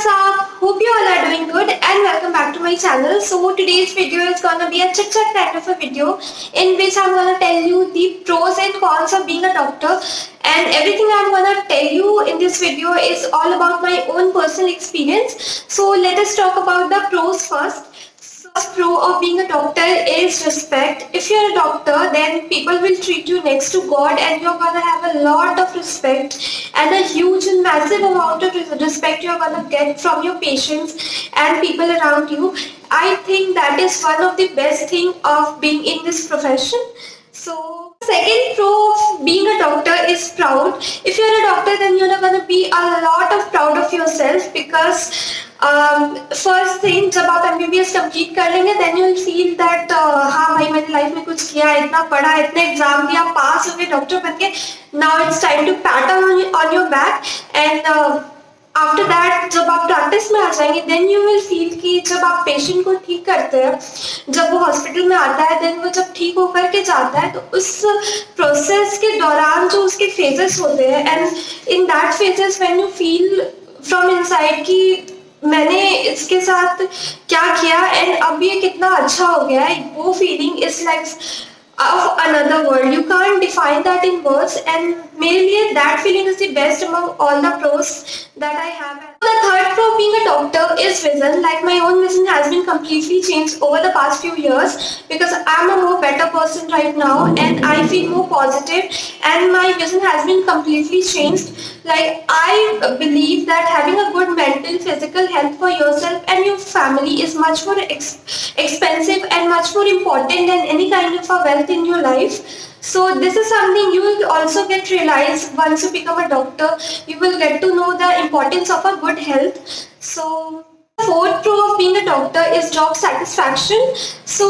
what's up? Hope you all are doing good and welcome back to my channel. So today's video is gonna be a chit chat kind of a video in which I'm gonna tell you the pros and cons of being a doctor, and everything I'm gonna tell you in this video is all about my own personal experience. So let us talk about the pros first. First pro of being a doctor is respect. If you're a doctor, then people will treat you next to God and you're gonna have a lot of respect and a huge and massive amount of respect you're gonna get from your patients and people around you. I think that is one of the best thing of being in this profession. So second pro of being a doctor is proud. If you're a doctor, then you're gonna be a lot of proud of yourself because first thing जब आप MBBS complete कर लेंगे then you will feel that हाँ भाई मैंने life में कुछ किया, इतना पढ़ा, इतने एग्जाम दिया, पास हो गए, डॉक्टर बन गए. Now it's time to pat on your back and after that जब आप प्रैक्टिस में आ जाएंगे देन यू विल फील कि जब आप पेशेंट को ठीक करते हैं, जब वो हॉस्पिटल में आता है, देन वो जब ठीक होकर के जाता है तो उस प्रोसेस के दौरान जो उसके फेजेस होते हैं and in that phases when you feel from inside कि मैंने इसके साथ क्या किया एंड अब ये कितना अच्छा हो गया है, वो feeling is like of another world. You can't define that in words, and मेरे लिए that feeling is the best among all the pros that I have. The third pro of being a doctor is vision. Like my own vision has been completely changed over the past few years because I'm a more better person right now and I feel more positive and my vision has been completely changed. Like I believe that having a good mental, physical health for yourself and your family is much more expensive and much more important than any kind of a wealth in your life. So this is something you will also get realized once you become a doctor. You will get to know the importance of a good health. So fourth pro of being a doctor is job satisfaction. So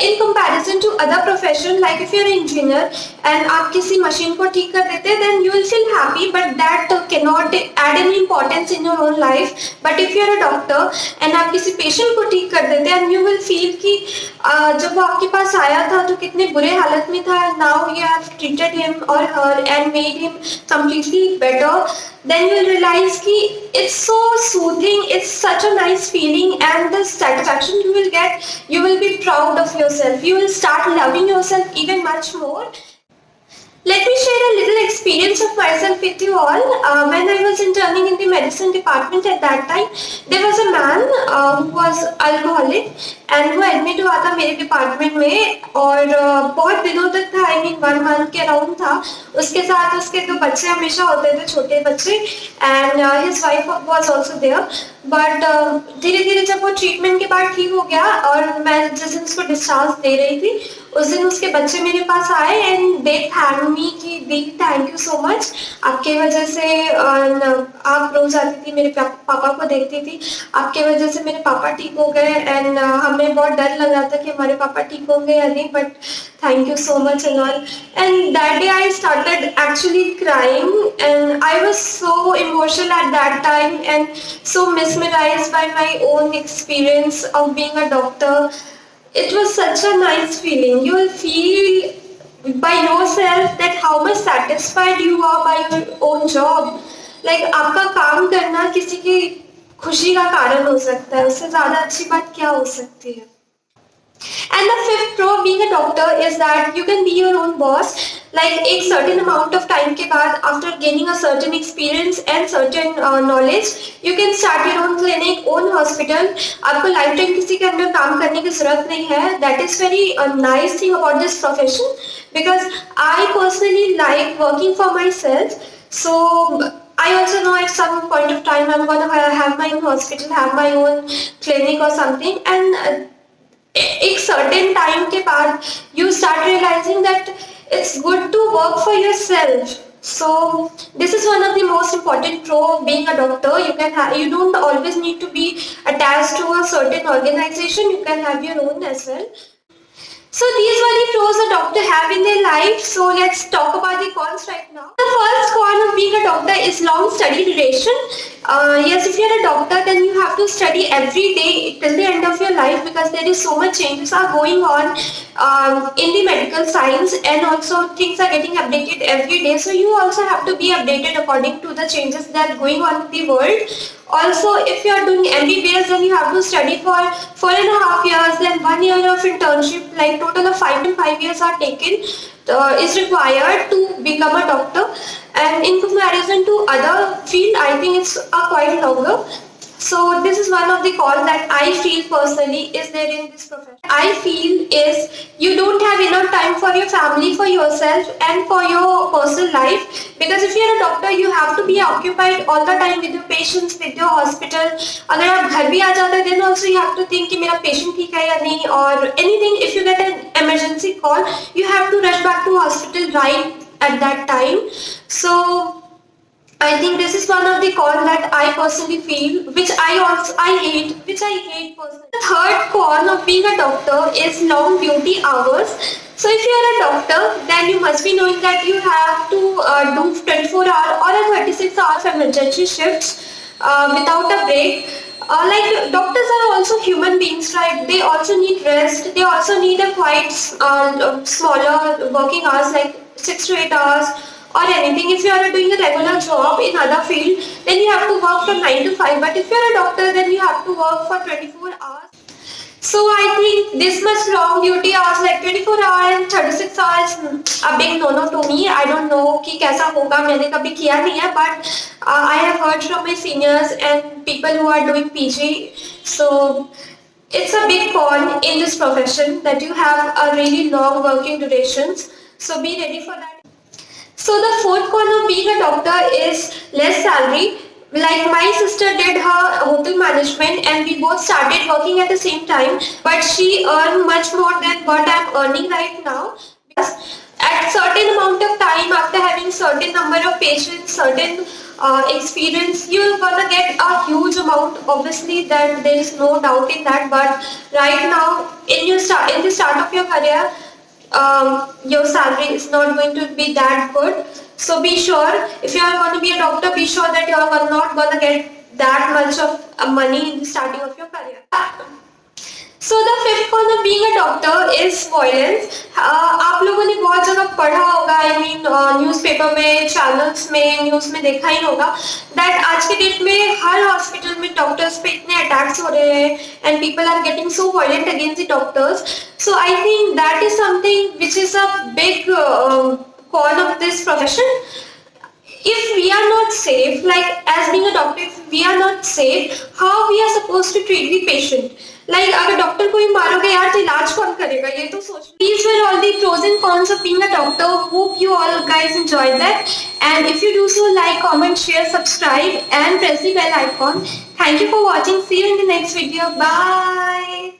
in comparison to other profession, like if you're an engineer and आप किसी machine को ठीक कर देते हैं, then you will feel happy, but that cannot add any importance in your own life. But if you're a doctor and आप किसी patient को ठीक कर देते हैं, and you will feel कि जब वो आपके पास आया था तो कितने बुरे हालत में था, now you have treated him or her and made him completely better, then you will realize कि it's so soothing, it's such a nice feeling, and the satisfaction you will get, you will be proud of yourself, you will start loving yourself even much more. Let me share a little experience of myself with you all. When I was interning in the medicine department at that time, there was a man who was alcoholic and वो admit हुआ था मेरे department में और बहुत दिनों तक था, I mean 1 month के अराउंड था. उसके साथ उसके 2 बच्चे हमेशा होते थे, छोटे बच्चे, and his wife was also there. But धीरे धीरे जब वो ट्रीटमेंट के बाद ठीक हो गया और मैं जिस दिन उसको डिस्चार्ज दे रही थी उस दिन उसके बच्चे मेरे पास आए एंड दे थैंक मी कि दी थैंक यू सो मच, आपके वजह से आप रोज आती थी मेरे पापा को देखती थी, आपके वजह से मेरे पापा ठीक हो गए एंड हमें बहुत डर लग रहा था कि हमारे पापा ठीक होंगे या नहीं, but thank you so much and all. And that day I started actually crying and I was so emotional at that time and so mesmerized by my own experience of being a doctor. It was such a nice feeling. You will feel by yourself that how much satisfied you are by your own job. Like आपका काम करना किसी की खुशी का कारण हो सकता है, उससे ज़्यादा अच्छी बात क्या हो सकती है. And the fifth pro of being a doctor is that you can be your own boss. Like एक certain amount of time के बाद, after gaining a certain experience and certain knowledge, you can start your own clinic, own hospital. आपको lifetime किसी के अंदर काम करने की जरूरत नहीं है. That is very nice thing about this profession because I personally like working for myself. So I also know at some point of time I'm gonna have my own hospital, have my own clinic or something, and एक certain time के बाद you start realizing that it's good to work for yourself. So this is one of the most important pro of being a doctor. You don't always need to be attached to a certain organization. You can have your own as well. So these were the pros a doctor have in their life. So let's talk about the cons right now. The first con of being a doctor is long study duration. Yes, if you're a doctor, then you have to study every day till the end of your life because there is so much changes are going on in the medical science, and also things are getting updated every day. So you also have to be updated according to the changes that are going on in the world. Also, if you are doing MBBS, then you have to study for 4.5 years, then 1 year of internship, like total of 5.5 years are taken, is required to become a doctor. And in comparison to other field, I think it's quite longer. So this is one of the cons that I feel personally is there in this profession. I feel is you don't have enough time for your family, for yourself and for your personal life, because if you're a doctor you have to be occupied all the time with your patients, with your hospital. अगर आप घर भी आ जाते हैं then also you have to think कि मेरा patient ठीक है या नहीं, or anything. If you get an emergency call you have to rush back to hospital right at that time. So I think this is one of the cons that I personally feel, which I hate personally. The third con of being a doctor is long duty hours. So if you are a doctor, then you must be knowing that you have to do 24-hour or a 36 hours emergency shifts without a break. Like doctors are also human beings, right? They also need rest. They also need a quite smaller working hours, like 6 to 8 hours or anything. If you are doing a regular job in other field, then you have to work from 9 to 5. But if you are a doctor, then you have to work for 24 hours. So I think this much long duty hours, like 24 hours and 36 hours, a big no-no to me. I don't know कि कैसा होगा, मैंने कभी किया नहीं है, but I have heard from my seniors and people who are doing PG. So it's a big con in this profession that you have a really long working durations. So be ready for that. So the fourth con of being a doctor is less salary. Like my sister did her hotel management and we both started working at the same time, but she earned much more than what I'm earning right now. Because at certain amount of time, after having certain number of patients, certain experience, you're gonna get a huge amount. Obviously, that there is no doubt in that. But right now, in the start of your career, your salary is not going to be that good. So be sure, if you are going to be a doctor, be sure that you are not going to get that much of money in the starting of your career. So the fifth con of being a doctor is violence. आप लोगों ने बहुत जगह पढ़ा होगा, I mean newspaper में, channels में, news में देखा ही होगा that आज के डेट में हर हॉस्पिटल में डॉक्टर्स पे इतने अटैक्स हो रहे हैं and people are getting so violent against the doctors. So I think that is something which is a big con of this profession. If we are not safe, like as being a doctor, if we are not safe, how we are supposed to treat the patient? Like अगर doctor को ही मारोगे यार तो इलाज कौन करेगा, ये तो सोच. These were all the pros and cons of being a doctor. Hope you all guys enjoyed that, and if you do so, like, comment, share, subscribe and press the bell icon. Thank you for watching. See you in the next video. Bye.